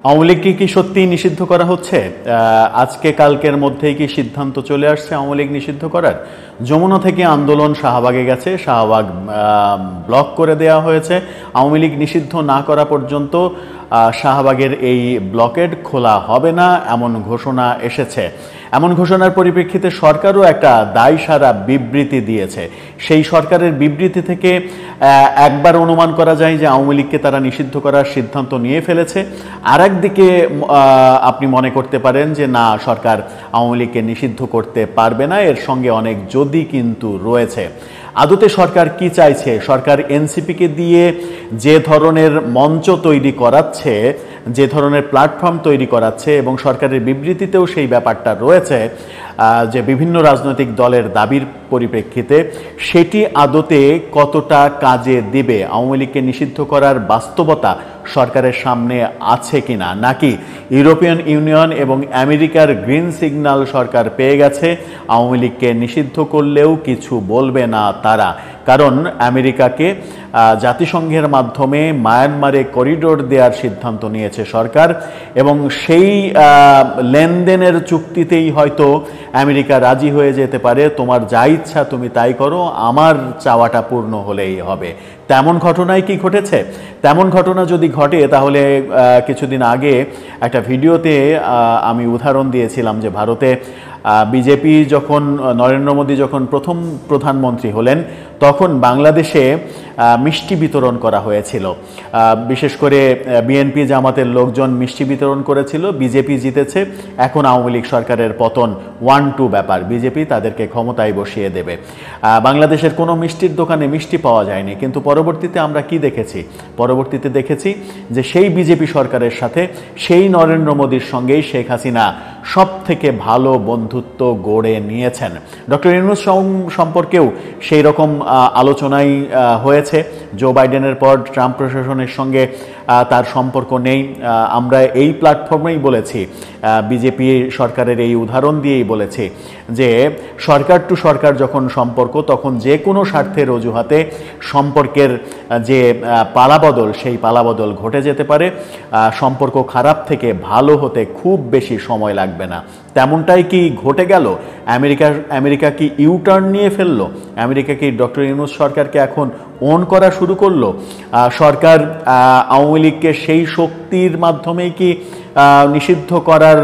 আওয়ামী লীগকে কি সত্যিই নিষিদ্ধ করা হচ্ছে? আজকে কালকের মধ্যেই কি সিদ্ধান্ত চলে আসছে আওয়ামী লীগ নিষিদ্ধ করার? যমুনা থেকে আন্দোলন শাহবাগে গেছে, শাহবাগ ব্লক করে দেওয়া হয়েছে। আওয়ামী লীগ নিষিদ্ধ না করা পর্যন্ত শাহবাগের এই ব্লকেড খোলা হবে না, এমন ঘোষণা এসেছে। এমন ঘোষণার পরিপ্রেক্ষিতে সরকারও একটা দায়সারা বিবৃতি দিয়েছে। সেই সরকারের বিবৃতি থেকে একবার অনুমান করা যায় যে আওয়ামী লীগকে তারা নিষিদ্ধ করার সিদ্ধান্ত নিয়ে ফেলেছে। আর একদিকে আপনি মনে করতে পারেন যে না, সরকার আওয়ামী লীগকে নিষিদ্ধ করতে পারবে না, এর সঙ্গে অনেক যদি কিন্তু রয়েছে। আদতে সরকার কি চাইছে? সরকার এনসিপিকে দিয়ে যে ধরনের মঞ্চ তৈরি করাচ্ছে, যে ধরনের প্ল্যাটফর্ম তৈরি করাচ্ছে, এবং সরকারের বিবৃতিতেও সেই ব্যাপারটা রয়েছে যে বিভিন্ন রাজনৈতিক দলের দাবির পরিপ্রেক্ষিতে, সেটি আদতে কতটা কাজে দিবে? আওয়ামী লীগকে নিষিদ্ধ করার বাস্তবতা সরকারের সামনে আছে কিনা, নাকি ইউরোপিয়ান ইউনিয়ন এবং আমেরিকার গ্রিন সিগন্যাল সরকার পেয়ে গেছে, আওয়ামী লীগকে নিষিদ্ধ করলেও কিছু বলবে না তারা? কারণ আমেরিকাকে জাতিসংঘের মাধ্যমে মায়ানমারে করিডোর দেওয়ার সিদ্ধান্ত নিয়েছে সরকার, এবং সেই লেনদেনের চুক্তিতেই হয়তো আমেরিকা রাজি হয়ে যেতে পারে, তোমার যা ইচ্ছা তুমি তাই করো, আমার চাওয়াটা পূর্ণ হলেই হবে। তেমন ঘটনাই কি ঘটেছে? তেমন ঘটনা যদি ঘটে, তাহলে কিছুদিন আগে একটা ভিডিওতে আমি উদাহরণ দিয়েছিলাম যে ভারতে বিজেপি যখন, নরেন্দ্র মোদী যখন প্রথম প্রধানমন্ত্রী হলেন, তখন বাংলাদেশে মিষ্টি বিতরণ করা হয়েছিল। বিশেষ করে বিএনপি জামাতের লোকজন মিষ্টি বিতরণ করেছিল। বিজেপি জিতেছে, এখন আওয়ামী লীগ সরকারের পতন 1-2 ব্যাপার, বিজেপি তাদেরকে ক্ষমতায় বসিয়ে দেবে। বাংলাদেশের কোনো মিষ্টির দোকানে মিষ্টি পাওয়া যায়নি, কিন্তু পরবর্তীতে আমরা কি দেখেছি? পরবর্তীতে দেখেছি যে সেই বিজেপি সরকারের সাথে, সেই নরেন্দ্র মোদীর সঙ্গেই শেখ হাসিনা সব থেকে ভালো বন্ধুত্ব গড়ে নিয়েছেন। ডক্টর ইউনূস সম্পর্কেও সেই রকম আলোচনাই হয়েছে। জো বাইডেনের পর ট্রাম্প প্রশাসনের সঙ্গে তার সম্পর্ক নেই। আমরা এই প্ল্যাটফর্মেই বলেছি, বিজেপি সরকারের এই উদাহরণ দিয়েই বলেছি যে সরকার টু সরকার যখন সম্পর্ক, তখন যে কোনো স্বার্থের অজুহাতে সম্পর্কের যে পালাবদল, সেই পালাবদল ঘটে যেতে পারে। সম্পর্ক খারাপ থেকে ভালো হতে খুব বেশি সময় লাগবে না। তেমনটাই কি ঘটে গেল? আমেরিকা কি ইউটার্ন নিয়ে ফেললো? আমেরিকা কি ডক্টর ইউনূস সরকারকে এখন ওন করা শুরু করলো? সরকার আওয়ামী লীগকে সেই শক্তির মাধ্যমেই কি নিষিদ্ধ করার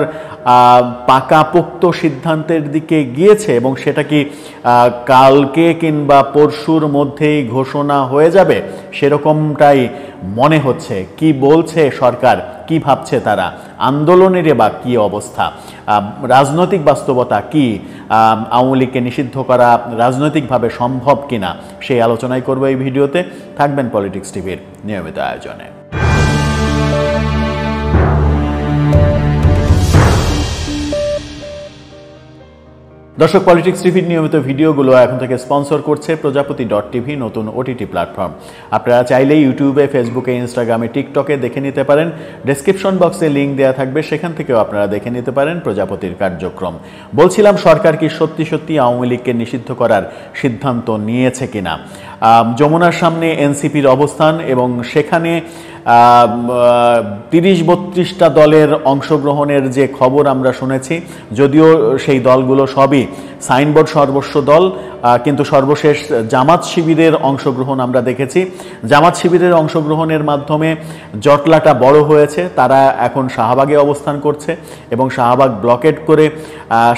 পাকাপোক্ত সিদ্ধান্তের দিকে গিয়েছে, এবং সেটা কি কালকে কিংবা পরশুর মধ্যেই ঘোষণা হয়ে যাবে? সেরকমটাই মনে হচ্ছে। কি বলছে সরকার, কি ভাবছে তারা? আন্দোলনের বা কি অবস্থা? রাজনৈতিক বাস্তবতা কি? আওয়ামী লীগকে নিষিদ্ধ করা রাজনৈতিকভাবে সম্ভব কিনা, সেই আলোচনাই করবো এই ভিডিওতে। থাকবেন পলিটিক্স টিভির নিয়মিত আয়োজনে। দর্শক, পলিটিক্স টিভির নিয়মিত ভিডিওগুলো এখন থেকে স্পন্সর করছে প্রজাপতি.টিভি, নতুন ওটিটি প্ল্যাটফর্ম। আপনারা চাইলেই ইউটিউবে, ফেসবুকে, ইনস্টাগ্রামে, টিকটকে দেখে নিতে পারেন। ডেসক্রিপশন বক্সে লিঙ্ক দেওয়া থাকবে, সেখান থেকেও আপনারা দেখে নিতে পারেন প্রজাপতির কার্যক্রম। বলছিলাম, সরকার কি সত্যি সত্যি আওয়ামী লীগকে নিষিদ্ধ করার সিদ্ধান্ত নিয়েছে কিনা? যমুনার সামনে এনসিপির অবস্থান, এবং সেখানে 30-32টা দলের অংশগ্রহণের যে খবর আমরা শুনেছি, যদিও সেই দলগুলো সবই সাইনবোর্ড সর্বস্ব দল, কিন্তু সর্বশেষ জামাত শিবিরের অংশগ্রহণ আমরা দেখেছি। জামাত শিবিরের অংশগ্রহণের মাধ্যমে জটলাটা বড় হয়েছে। তারা এখন শাহবাগে অবস্থান করছে এবং শাহবাগ ব্লকেড করে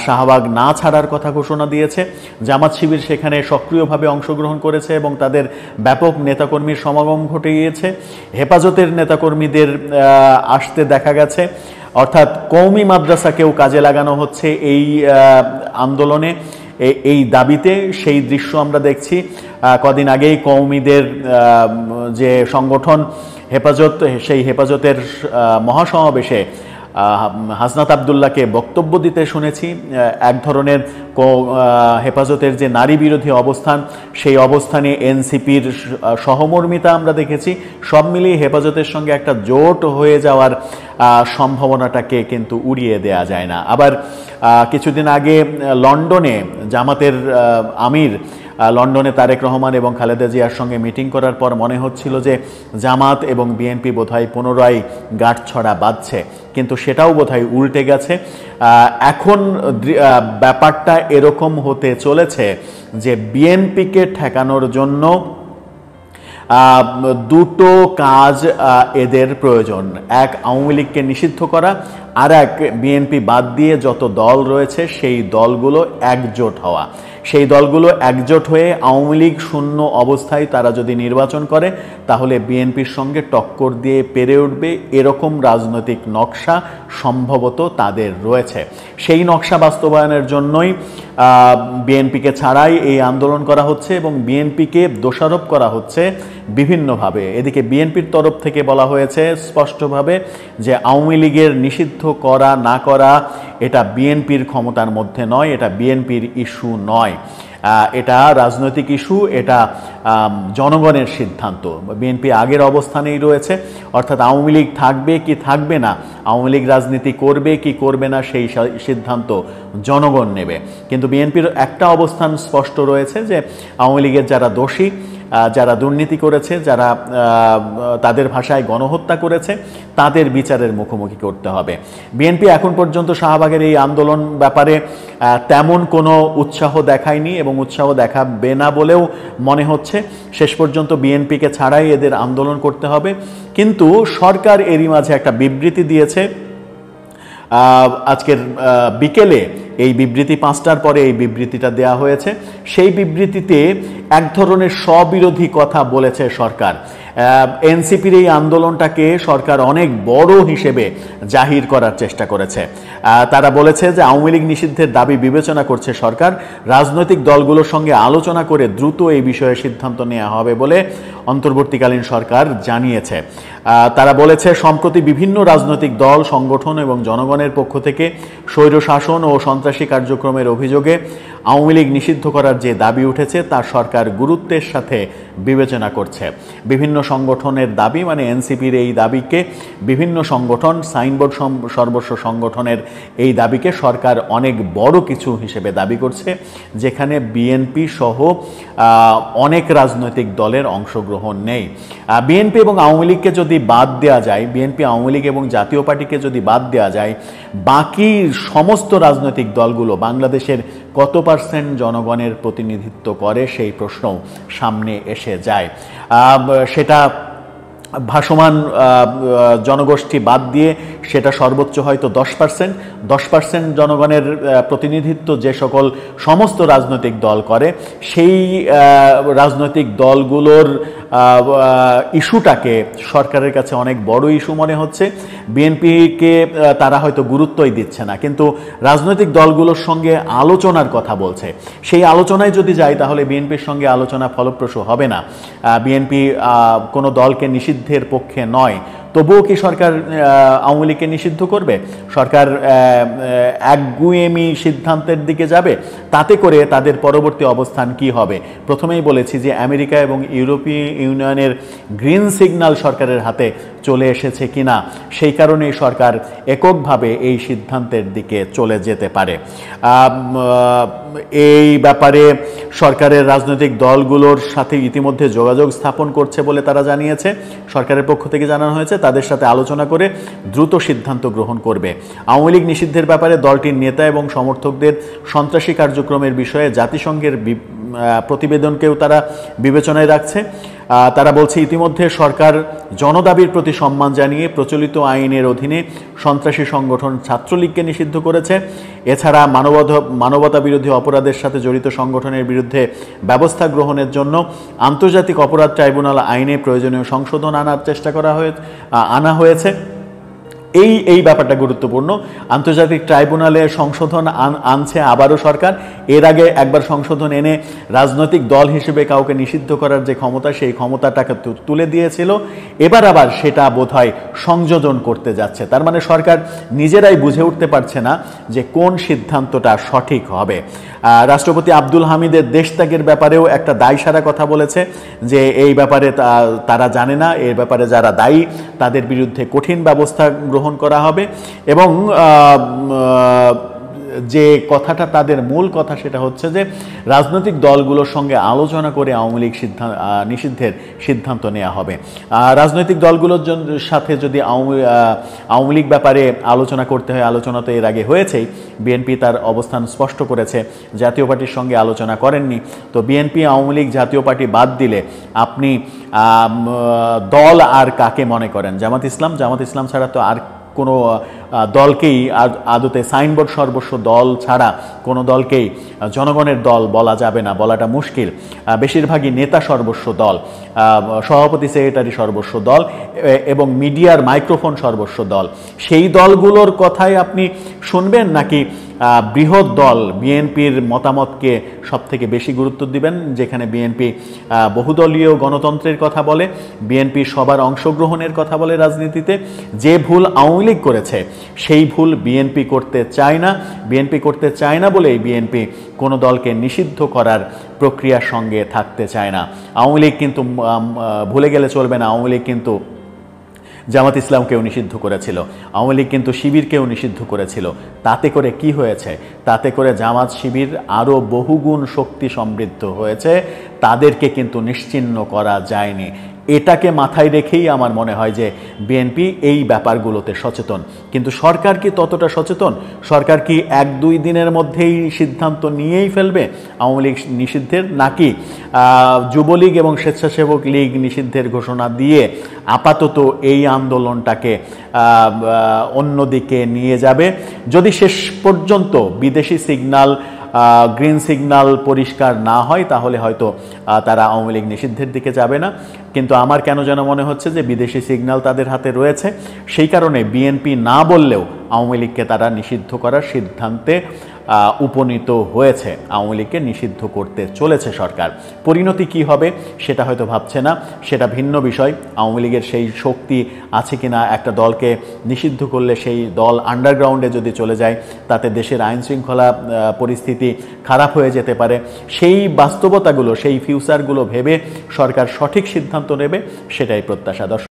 শাহবাগ না ছাড়ার কথা ঘোষণা দিয়েছে। জামাত শিবির সেখানে সক্রিয়ভাবে অংশগ্রহণ করেছে এবং তাদের ব্যাপক নেতাকর্মীর সমাগম ঘটিয়েছে। হেফাজতের নেতাকর্মীদের আসতে দেখা গেছে, অর্থাৎ কওমি মাদ্রাসাকেও কাজে লাগানো হচ্ছে এই আন্দোলনে, এই দাবিতে। সেই দৃশ্য আমরা দেখছি। কদিন আগেই কওমিদের যে সংগঠন হেফাজত, সেই হেফাজতের মহাসমাবেশে হাসনাত আব্দুল্লাহকে বক্তব্য দিতে শুনেছি। এক ধরনের হেফাজতের যে নারী বিরোধী অবস্থান, সেই অবস্থানে এনসিপির সহমর্মিতা আমরা দেখেছি। সব মিলিয়ে হেফাজতের সঙ্গে একটা জোট হয়ে যাওয়ার সম্ভাবনাটাকে কিন্তু উড়িয়ে দেয়া যায় না। আবার কিছুদিন আগে লন্ডনে জামাতের আমির লন্ডনে তারেক রহমান এবং খালেদা জিয়ার সঙ্গে মিটিং করার পর মনে হচ্ছিল যে জামাত এবং বিএনপি বোধহয় পুনরায় গাঁটছড়া বাঁধছে, কিন্তু সেটাও বোধহয় উল্টে গেছে। এখন ব্যাপারটা এরকম হতে চলেছে যে বিএনপিকে ঠেকানোর জন্য দুটো কাজ এদের প্রয়োজন। এক, আওয়ামী লীগকে নিষিদ্ধ করা, আর এক, বিএনপি বাদ দিয়ে যত দল রয়েছে সেই দলগুলো একজোট হওয়া। সেই দলগুলো একজোট হয়ে আওয়ামী লীগ শূন্য অবস্থায় তারা যদি নির্বাচন করে তাহলে বিএনপির সঙ্গে টক্কর দিয়ে পেরে উঠবে, এরকম রাজনৈতিক নকশা সম্ভবত তাদের রয়েছে। সেই নকশা বাস্তবায়নের জন্যই বিএনপিকে ছাড়াই এই আন্দোলন করা হচ্ছে এবং বিএনপিকে দোষারোপ করা হচ্ছে বিভিন্নভাবে। এদিকে বিএনপির তরফ থেকে বলা হয়েছে স্পষ্টভাবে যে আওয়ামী লীগের নিষিদ্ধ করা না করা এটা বিএনপির ক্ষমতার মধ্যে নয়, এটা বিএনপির ইস্যু নয়, এটা রাজনৈতিক ইস্যু, এটা জনগণের সিদ্ধান্ত। বিএনপি আগের অবস্থানেই রয়েছে, অর্থাৎ আওয়ামী লীগ থাকবে কি থাকবে না, আওয়ামী লীগ রাজনীতি করবে কি করবে না সেই সিদ্ধান্ত জনগণ নেবে। কিন্তু বিএনপির একটা অবস্থান স্পষ্ট রয়েছে যে আওয়ামী লীগের যারা দোষী, যারা দুর্নীতি করেছে, যারা তাদের ভাষায় গণহত্যা করেছে, তাদের বিচারের মুখোমুখি করতে হবে। বিএনপি এখন পর্যন্ত শাহবাগের এই আন্দোলন ব্যাপারে তেমন কোনো উৎসাহ দেখায়নি এবং উৎসাহ দেখাবে না বলেও মনে হচ্ছে। শেষ পর্যন্ত বিএনপিকে ছাড়াই এদের আন্দোলন করতে হবে। কিন্তু সরকার এরই মাঝে একটা বিবৃতি দিয়েছে আজকের বিকেলে। এই বিবৃতি 5টার পরে এই বিবৃতিটা দেয়া হয়েছে। সেই বিবৃতিতে এক ধরনের স্ববিরোধী কথা বলেছে সরকার। এনসিপির এই আন্দোলনটাকে সরকার অনেক বড় হিসেবে জাহির করার চেষ্টা করেছে। তারা বলেছে যে আওয়ামী লীগ নিষিদ্ধের দাবি বিবেচনা করছে সরকার, রাজনৈতিক দলগুলোর সঙ্গে আলোচনা করে দ্রুত এই বিষয়ে সিদ্ধান্ত নেওয়া হবে বলে অন্তর্বর্তীকালীন সরকার জানিয়েছে। তারা বলেছে সম্প্রতি বিভিন্ন রাজনৈতিক দল, সংগঠন এবং জনগণের পক্ষ থেকে স্বৈরশাসন ও সন্ত্রাসী কার্যক্রমের অভিযোগে আওয়ামী লীগ নিষিদ্ধ করার যে দাবি উঠেছে তা সরকার গুরুত্বের সাথে বিবেচনা করছে। বিভিন্ন সংগঠনের দাবি, মানে এনসিপির এই দাবিকে বিভিন্ন সংগঠন, সাইনবোর্ড সর্বস্ব সংগঠনের এই দাবিকে সরকার অনেক বড় কিছু হিসেবে দাবি করছে, যেখানে বিএনপি সহ অনেক রাজনৈতিক দলের অংশগ্রহণ নেই। বিএনপি এবং আওয়ামী লীগকে যদি বাদ দেওয়া যায়, বিএনপি, আওয়ামী লীগ এবং জাতীয় পার্টিকে যদি বাদ দেওয়া যায়, বাকি সমস্ত রাজনৈতিক দলগুলো বাংলাদেশের কত পার্সেন্ট জনগণের প্রতিনিধিত্ব করে সেই প্রশ্নও সামনে এসে যায়। সেটা ভাসমান জনগোষ্ঠী বাদ দিয়ে সেটা সর্বোচ্চ হয়তো 10%। 10% জনগণের প্রতিনিধিত্ব যে সকল সমস্ত রাজনৈতিক দল করে, সেই রাজনৈতিক দলগুলোর ইস্যুটাকে সরকারের কাছে অনেক বড় ইস্যু মনে হচ্ছে। বিএনপিকে তারা হয়তো গুরুত্বই দিচ্ছে না, কিন্তু রাজনৈতিক দলগুলোর সঙ্গে আলোচনার কথা বলছে। সেই আলোচনায় যদি যায় তাহলে বিএনপির সঙ্গে আলোচনা ফলপ্রসূ হবে না। বিএনপি কোনো দলকে নিষিদ্ধের পক্ষে নয়, তবুও কি সরকার আওয়ামী লীগকে নিষিদ্ধ করবে? সরকার একগুঁয়েমি সিদ্ধান্তের দিকে যাবে? তাতে করে তাদের পরবর্তী অবস্থান কি হবে? প্রথমেই বলেছি যে আমেরিকা এবং ইউরোপীয় ইউনিয়নের গ্রিন সিগন্যাল সরকারের হাতে চলে এসেছে কিনা, সেই কারণেই সরকার এককভাবে এই সিদ্ধান্তের দিকে চলে যেতে পারে। এই ব্যাপারে সরকারের রাজনৈতিক দলগুলোর সাথে ইতিমধ্যে যোগাযোগ স্থাপন করছে বলে তারা জানিয়েছে। সরকারের পক্ষ থেকে জানানো হয়েছে তাদের সাথে আলোচনা করে দ্রুত সিদ্ধান্ত গ্রহণ করবে। আওয়ামী লীগ নিষিদ্ধের ব্যাপারে দলটির নেতা এবং সমর্থকদের সন্ত্রাসী কার্যক্রমের বিষয়ে জাতিসংঘের প্রতিবেদনকেও তারা বিবেচনায় রাখছে। তারা বলছে ইতিমধ্যে সরকার জনদাবির প্রতি সম্মান জানিয়ে প্রচলিত আইনের অধীনে সন্ত্রাসী সংগঠন ছাত্রলীগকে নিষিদ্ধ করেছে। এছাড়া মানবতা বিরোধী অপরাধের সাথে জড়িত সংগঠনের বিরুদ্ধে ব্যবস্থা গ্রহণের জন্য আন্তর্জাতিক অপরাধ ট্রাইব্যুনাল আইনে প্রয়োজনীয় সংশোধন আনার চেষ্টা আনা হয়েছে। এই ব্যাপারটা গুরুত্বপূর্ণ। আন্তর্জাতিক ট্রাইব্যুনালে সংশোধন আনছে আবারও সরকার। এর আগে একবার সংশোধন এনে রাজনৈতিক দল হিসেবে কাউকে নিষিদ্ধ করার যে ক্ষমতা, সেই ক্ষমতাটাকে তুলে দিয়েছিল। এবার আবার সেটা বোধহয় সংযোজন করতে যাচ্ছে। তার মানে সরকার নিজেরাই বুঝে উঠতে পারছে না যে কোন সিদ্ধান্তটা সঠিক হবে। রাষ্ট্রপতি আব্দুল হামিদের দেশত্যাগের ব্যাপারেও একটা দায়সারা কথা বলেছে যে এই ব্যাপারে তারা জানে না, এর ব্যাপারে যারা দায়ী তাদের বিরুদ্ধে কঠিন ব্যবস্থা গ্রহণ করা হবে। এবং যে কথাটা তাদের মূল কথা সেটা হচ্ছে যে রাজনৈতিক দলগুলোর সঙ্গে আলোচনা করে আওয়ামী লীগ নিষিদ্ধের সিদ্ধান্ত নেওয়া হবে। রাজনৈতিক দলগুলোর সাথে যদি আওয়ামী লীগ ব্যাপারে আলোচনা করতে হয়, আলোচনা তো এর আগে হয়েছেই। বিএনপি তার অবস্থান স্পষ্ট করেছে, জাতীয় পার্টির সঙ্গে আলোচনা করেননি। তো বিএনপি আওয়ামী লীগ জাতীয় পার্টি বাদ দিলে আপনি দল আর কাকে মনে করেন? জামাত ইসলাম ছাড়া তো আর কোনো দলকেই আদতে সাইনবোর্ড সর্বস্ব দল ছাড়া কোনো দলকেই জনগণের দল বলা যাবে না, বলাটা মুশকিল। বেশিরভাগই নেতা সর্বস্ব দল, সভাপতি সেক্রেটারি সর্বস্ব দল এবং মিডিয়ার মাইক্রোফোন সর্বস্ব দল। সেই দলগুলোর কথাই আপনি শুনবেন নাকি বৃহৎ দল বিএনপির মতামতকে সবথেকে বেশি গুরুত্ব দিবেন, যেখানে বিএনপি বহুদলীয় গণতন্ত্রের কথা বলে, বিএনপি সবার অংশগ্রহণের কথা বলে রাজনীতিতে। যে ভুল আওয়ামী লীগ করেছে সেই ভুল বিএনপি করতে চায় না। বিএনপি করতে চায় না বলেই বিএনপি কোনো দলকে নিষিদ্ধ করার প্রক্রিয়ার সঙ্গে থাকতে চায় না। আওয়ামী লীগ কিন্তু ভুলে গেলে চলবে না, আওয়ামী লীগ কিন্তু জামাত ইসলামকেও নিষিদ্ধ করেছিল, আওয়ামী লীগ কিন্তু শিবিরকেও নিষিদ্ধ করেছিল। তাতে করে কি হয়েছে? তাতে করে জামাত শিবির আরও বহুগুণ শক্তি সমৃদ্ধ হয়েছে, তাদেরকে কিন্তু নিশ্চিহ্ন করা যায়নি। এটাকে মাথায় রেখেই আমার মনে হয় যে বিএনপি এই ব্যাপারগুলোতে সচেতন। কিন্তু সরকার কি ততটা সচেতন? সরকার কি 1-2 দিনের মধ্যেই সিদ্ধান্ত নিয়েই ফেলবে আওয়ামী লীগ নিষিদ্ধের, নাকি যুবলীগ এবং স্বেচ্ছাসেবক লীগ নিষিদ্ধের ঘোষণা দিয়ে আপাতত এই আন্দোলনটাকে অন্যদিকে নিয়ে যাবে? যদি শেষ পর্যন্ত বিদেশি সিগন্যাল, গ্রিন সিগন্যাল পরিষ্কার না হয় তাহলে হয়তো তারা আওয়ামী লীগ নিষিদ্ধের দিকে যাবে না। কিন্তু আমার কেন যেন মনে হচ্ছে যে বিদেশি সিগন্যাল তাদের হাতে রয়েছে, সেই কারণে বিএনপি না বললেও আওয়ামী লীগকে তারা নিষিদ্ধ করার সিদ্ধান্তে উপনীত হয়েছে। আওয়ামী লীগকে নিষিদ্ধ করতে চলেছে সরকার। পরিণতি কি হবে সেটা হয়তো ভাবছে না, সেটা ভিন্ন বিষয়। আওয়ামী লীগের সেই শক্তি আছে কিনা, একটা দলকে নিষিদ্ধ করলে সেই দল আন্ডারগ্রাউন্ডে যদি চলে যায় তাতে দেশের আইনশৃঙ্খলা পরিস্থিতি খারাপ হয়ে যেতে পারে। সেই বাস্তবতাগুলো, সেই ফিউচারগুলো ভেবে সরকার সঠিক সিদ্ধান্ত নেবে, সেটাই প্রত্যাশা।